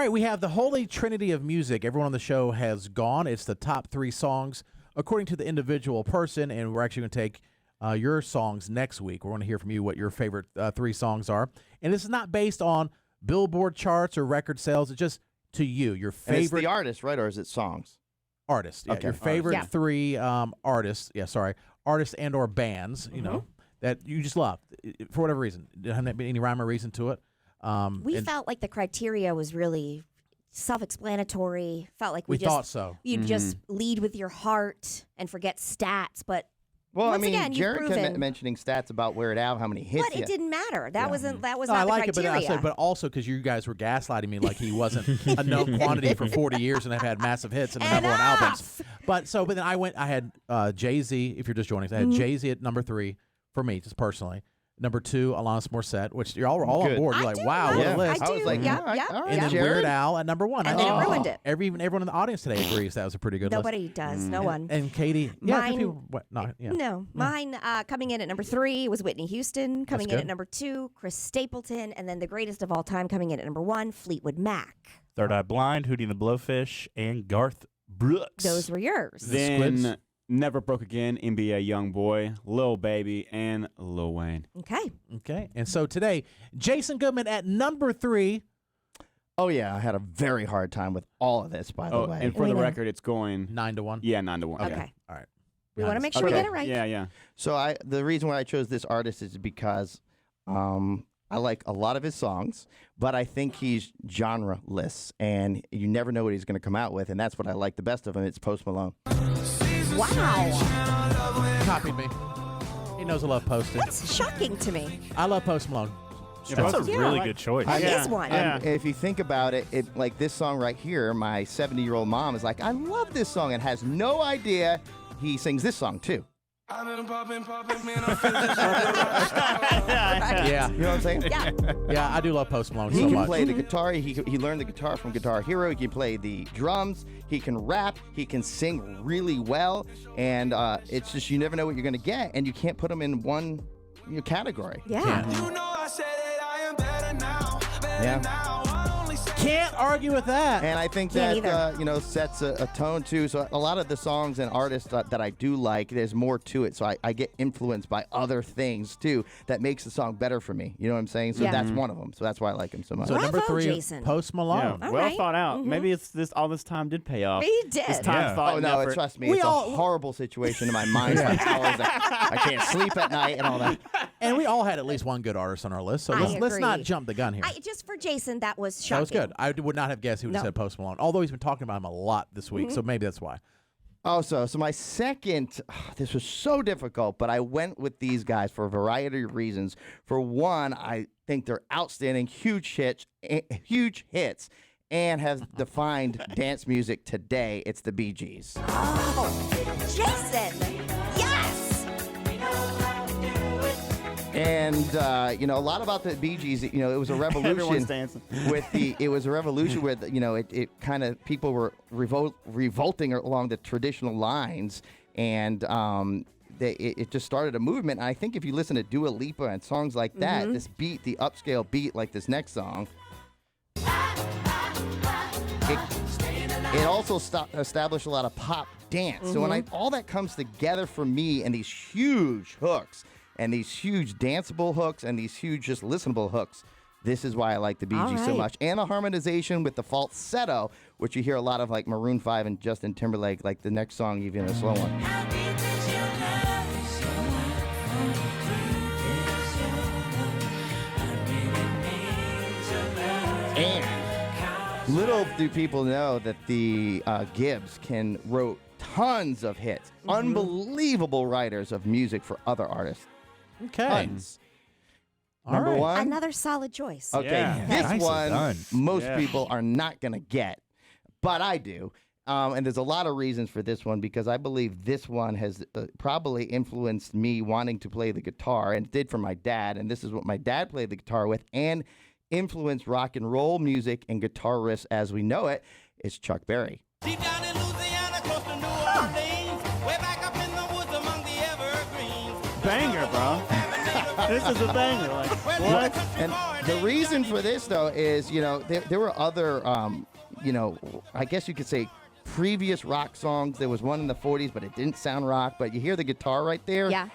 right, we have the holy trinity of music. Everyone on the show has gone. It's the top 3 songs according to the individual person, and we're actually going to take your songs next week. We're going to hear from you what your favorite 3 songs are. And this is not based on Billboard charts or record sales. It's just to you, your favorite. And it's the artist, right? Or is it songs? Artists. Yeah, okay. your favorite artist. 3 artists. Yeah, sorry. Artists and or bands, you know, that you just love for whatever reason. Didn't been any rhyme or reason to it. We felt like the criteria was really self-explanatory. Felt like we just thought so. You'd just lead with your heart and forget stats, but Well, once I mean, again, you've Jared kept proven. mentioning stats about Wear It Out, how many hits. But it didn't matter. That wasn't. That was No, I not like the it, but criteria. I said, but also because you guys were gaslighting me like he wasn't a known quantity for 40 years and have had massive hits and number 1 albums. But then I had Jay-Z. If you're just joining us, I had Jay-Z at number 3 for me, just personally. Number 2, Alanis Morissette, which you're all on Good. board. You're I like, do wow, love what a it. list. I I was do. like, Yep, all right, yep. all right, And then Jared. Weird Al at number 1. And then it ruined it. Everyone in the audience today agrees that was a pretty good list. Nobody does. No one. And Katie, yeah, Mine- people, what? No, yeah. No, mine coming in at number 3 was Whitney Houston. Coming in good. at number 2, Chris Stapleton, and then the greatest of all time coming in at number 1, Fleetwood Mac. Third Eye Blind, Hootie and the Blowfish, and Garth Brooks. Those were yours. Squids. Then Never Broke Again, NBA Youngboy, Lil Baby, and Lil Wayne. Okay. Okay, and so today, Jason Goodman at number 3. Oh, yeah. I had a very hard time with all of this, by the way. And for We the know. record, it's going 9-1. Yeah, 9-1. Okay. All right. We want to make sure Okay. we get it right. Yeah. So the reason why I chose this artist is because I like a lot of his songs, but I think he's genre-less, and you never know what he's going to come out with, and that's what I like the best of him. It's Post Malone. Wow. Copied me. He knows I love posting. That's shocking to me. I love Post Malone. That's a Yeah. really good choice. It is one. Yeah. If you think about it, like this song right here, my 70-year-old mom is like, I love this song, and has no idea he sings this song too. Yeah. You know what I'm saying? Yeah. Yeah, I do love Post Malone He so can much. play the guitar. He learned the guitar from Guitar Hero. He can play the drums. He can rap. He can sing really well. And it's just you never know what you're going to get, and you can't put him in one category. Yeah. Yeah. Can't argue with that. And I think Can't that either. sets a tone too. So a lot of the songs and artists that I do like, there's more to it. So I get influenced by other things too that makes the song better for me. You know what I'm saying? So Yeah. that's one of them. So that's why I like him so much. So number Bravo, 3, Jason. Post Malone. Yeah, All well right. thought out. Maybe it's all this time did pay off. He did. This time, Yeah. thought, Oh and no! effort. Trust me, We it's all- a horrible situation in my mind. Like, I can't sleep at night and all that. And we all had at least one good artist on our list. So I let's not agree. jump the gun here. Just for Jason, that was That shocking. was good. I would not have guessed he would have No. said Post Malone, although he's been talking about him a lot this week, so maybe that's why. Also, so my second, this was so difficult, but I went with these guys for a variety of reasons. For one, I think they're outstanding, huge hits, and have defined dance music today. It's the Bee Gees. Oh, Jason. Yes. And a lot about the Bee Gees. It was a revolution. Everyone's dancing. It was a revolution where it kind of people were revolting along the traditional lines, and it just started a movement. And I think if you listen to Dua Lipa and songs like that, this beat, the upscale beat, like this next song, it also established a lot of pop dance. So when all that comes together for me, and these huge hooks, and these huge danceable hooks, and these huge just listenable hooks, this is why I like the Bee All Gees so right. much. And the harmonization with the falsetto, which you hear a lot of like Maroon 5 and Justin Timberlake, like the next song, even a slow one. And little do people know that the Gibbs wrote tons of hits. Unbelievable writers of music for other artists. Okay. Tons. All Number right. one. Another solid choice. Okay, Yeah. this Nicely one done. most Yeah. people are not going to get, but I do. And there's a lot of reasons for this one because I believe this one has probably influenced me wanting to play the guitar, and it did for my dad. And this is what my dad played the guitar with, and influenced rock and roll music and guitar riffs as we know it. It's Chuck Berry. Deep down in Louisiana, close to New Orleans, way back up in the woods among the evergreens. Banger, bro. This is a banger. Like, what? And the reason for this, though, is, there were other, I guess you could say previous rock songs. There was one in the 40s, but it didn't sound rock. But you hear the guitar right there? Yeah.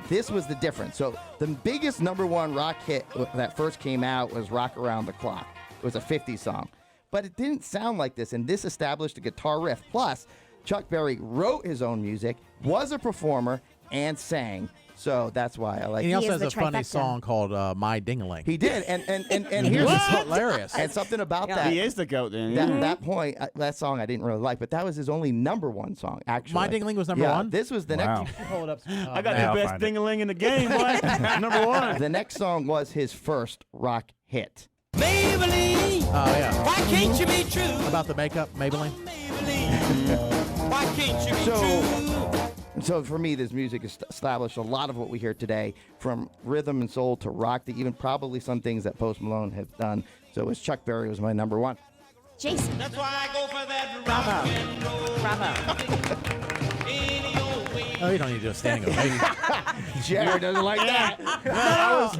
This was the difference. So the biggest #1 rock hit that first came out was Rock Around the Clock. It was a 50s song. But it didn't sound like this, and this established a guitar riff. Plus, Chuck Berry wrote his own music, was a performer, and sang. So that's why I like And he it. also is has the a funny trifecta. song called My Ding-a-Ling. He did, and Which here's is hilarious. and something about Yeah. that. He is the goat then. That point, that song I didn't really like, but that was his only #1 song, actually. My Ding-a-Ling was number one? This was the Wow. next. Hold up. I got I'll the best find it. ding-a-ling in the game, boy. #1. The next song was his first rock hit. Maybelline, Oh, yeah. why can't you be true? About the makeup, Maybelline. Maybelline, why can't you be true? So for me, this music has established a lot of what we hear today, from rhythm and soul to rock to even probably some things that Post Malone has done. So it's Chuck Berry was my #1. Jason. That's why I go for that Bravo. rock and roll. Bravo. Any old way. Oh, you don't need to do a standing ovation. Jared doesn't like that.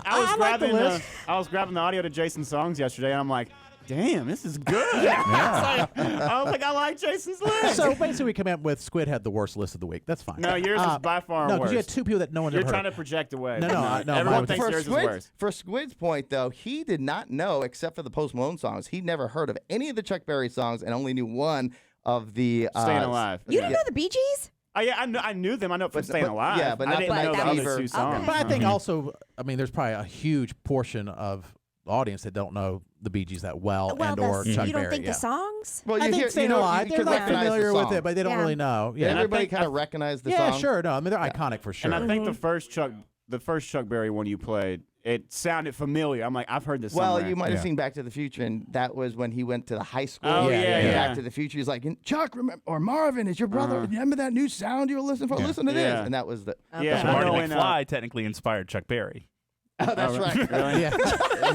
I was grabbing the audio to Jason's songs yesterday, and I'm like, damn, this is good. I was like, I like Jason's list. So basically, we come up with Squid had the worst list of the week. That's fine. No, yours is by far No, worse. because you had two people that no one's You're ever trying heard to project away. No, no, no, Everyone mine was- thinks yours is worse. For Squid's point, though, he did not know, except for the Post Malone songs, he never heard of any of the Chuck Berry songs and only knew one of the Staying Alive. You didn't know the Bee Gees? Oh, yeah, I knew them. I know it from But- Staying but- Alive. yeah, but I not didn't the know the Fever. other two songs. But I think also, I mean, there's probably a huge portion of the audience that don't know the Bee Gees that well, and or Chuck you don't Berry. think yeah. the songs? Well, I you think hear, Staying you know, Alive, you they're can not recognize familiar the with song. it, but they don't Yeah. really know. Yeah, And Everybody think- kind of recognized the yeah, song. sure. No, I mean they're iconic for sure. And I think the first Chuck Berry one you played, it sounded familiar. I'm like, I've heard this Well, somewhere. you might have Yeah. seen Back to the Future, and that was when he went to the high school. Oh, yeah, And yeah. Back to the Future. He's like, Chuck, or Marvin, is your brother? Remember that new sound you were listening for? Yeah. Listen to this. Yeah. And that was the. Yeah, So I Marty know in, McFly technically inspired Chuck Berry. Oh, that's right. Really? yeah,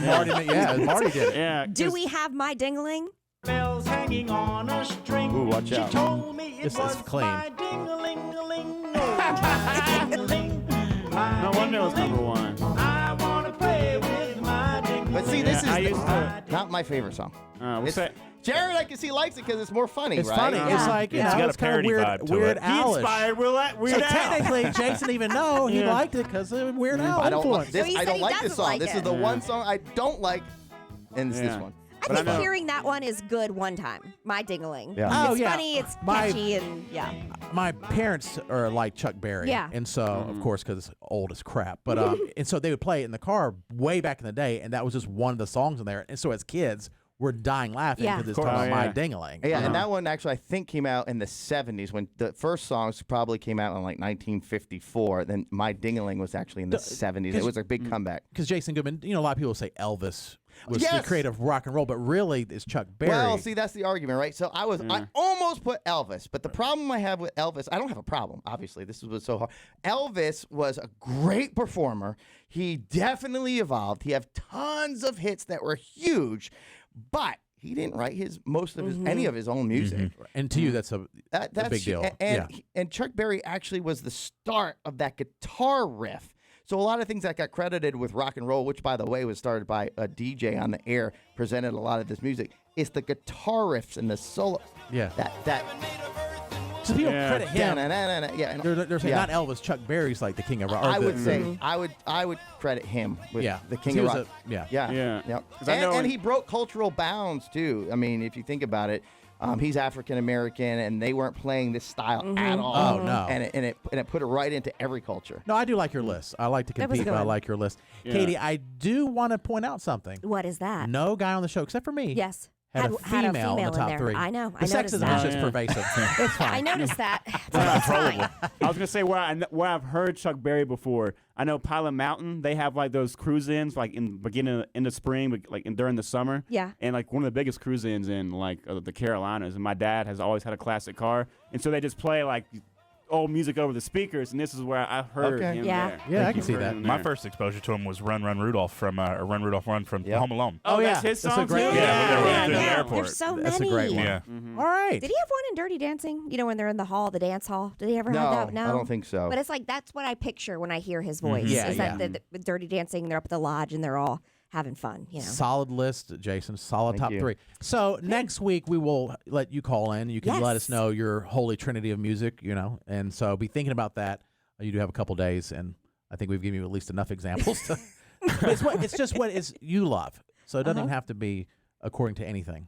Marty, Marty did it. Yeah. Do 'cause- we have My Ding-a-ling? Bells hanging on a string. Ooh, watch out. She told me it This is was clean. my ding-a-ling-a-ling. My ding-a-ling. No wonder it was #1. I wanna play with my ding-a-ling. But see, this Yeah, I is used to- not my favorite song. We'll It's- say, Jared, I can see likes it because it's more funny, It's right? funny. Yeah. It's like you It's know, got a it's kind of parody weird, vibe to Weird it. he Al-ish. inspired Weird So Al. technically, Jason didn't even know he Yeah. liked it because of Weird Al I don't like influence. this. So he I said don't he like this doesn't song. like This it. is the Yeah. one song I don't like, and it's this Yeah. one. I But I think know- hearing that one is good one time. My Ding-a-ling. Yeah. Oh, It's yeah. funny, it's My- catchy, and yeah. My parents are like Chuck Berry, Yeah. and so of course because it's old as crap. But and so they would play it in the car way back in the day, and that was just one of the songs in there. And so as kids, we're dying laughing Yeah. because it's Of talking course. about Oh, My yeah. Ding-a-ling. Yeah, and that one actually I think came out in the 70s when the first songs probably came out in like 1954. Then My Ding-a-ling was actually in the 70s. It was a big comeback. Because Jason Goodman, you know, a lot of people say Elvis was the Yes. creative rock and roll, but really it's Chuck Berry. Well, see, that's the argument, right? So I almost put Elvis, but the problem I have with Elvis, I don't have a problem, obviously. This was so hard. Elvis was a great performer. He definitely evolved. He had tons of hits that were huge, but he didn't write any of his own music. and to you, that's a That's big deal. And, Yeah. and Chuck Berry actually was the start of that guitar riff. So a lot of things that got credited with rock and roll, which by the way was started by a DJ on the air, presented a lot of this music. It's the guitar riffs and the solo. Yeah. That So people Yeah. credit him. yeah. and- They're saying yeah. not Elvis. Chuck Berry's like the king of rock. or I the- would say I would credit him with Yeah. the king He of was rock. yeah. Yeah, Yeah. yeah. 'Cause I know And in- he broke cultural bounds too. I mean, if you think about it, he's African American, and they weren't playing this style at all. Oh, no. And it put it right into every culture. No, I do like your list. I like to That was a compete, good but I one. like your list. Yeah. Katie, I do want to point out something. What is that? No guy on the show, except for me, Yes. had a female in the top there. three. I know. The I noticed sexism that. is just pervasive. It's fine. I noticed that. Well, It's fine. I was gonna say where I've heard Chuck Berry before. I know Pilot Mountain. They have like those cruise-ins, like in the beginning in the spring, but like during the summer. Yeah. And like one of the biggest cruise-ins in like the Carolinas. And my dad has always had a classic car, and so they just play like old music over the speakers, and this is where I heard Okay. him Yeah. there. Yeah, I can see Heard that. him My there. first exposure to him was Run Run Rudolph from Run Rudolph Run from Yep. Home Alone. Oh, yeah. that's his That's a song great too? one. Yeah, when they were through the yeah. airport. There's so That's a many. great one. Yeah. All right. Did he have one in Dirty Dancing? You know, when they're in the hall, the dance hall. Did he ever have that? No, I don't think so. But it's like that's what I picture when I hear his voice. Yeah, is yeah. that the Dirty Dancing? They're up at the lodge and they're all having fun. You know. Solid list, Jason. Solid Thank top you. 3. So next week we will let you call in. You can let us Yes. know your holy trinity of music, and so be thinking about that. You do have a couple days, and I think we've given you at least enough examples. But it's just what you love. So it doesn't even have to be according to anything.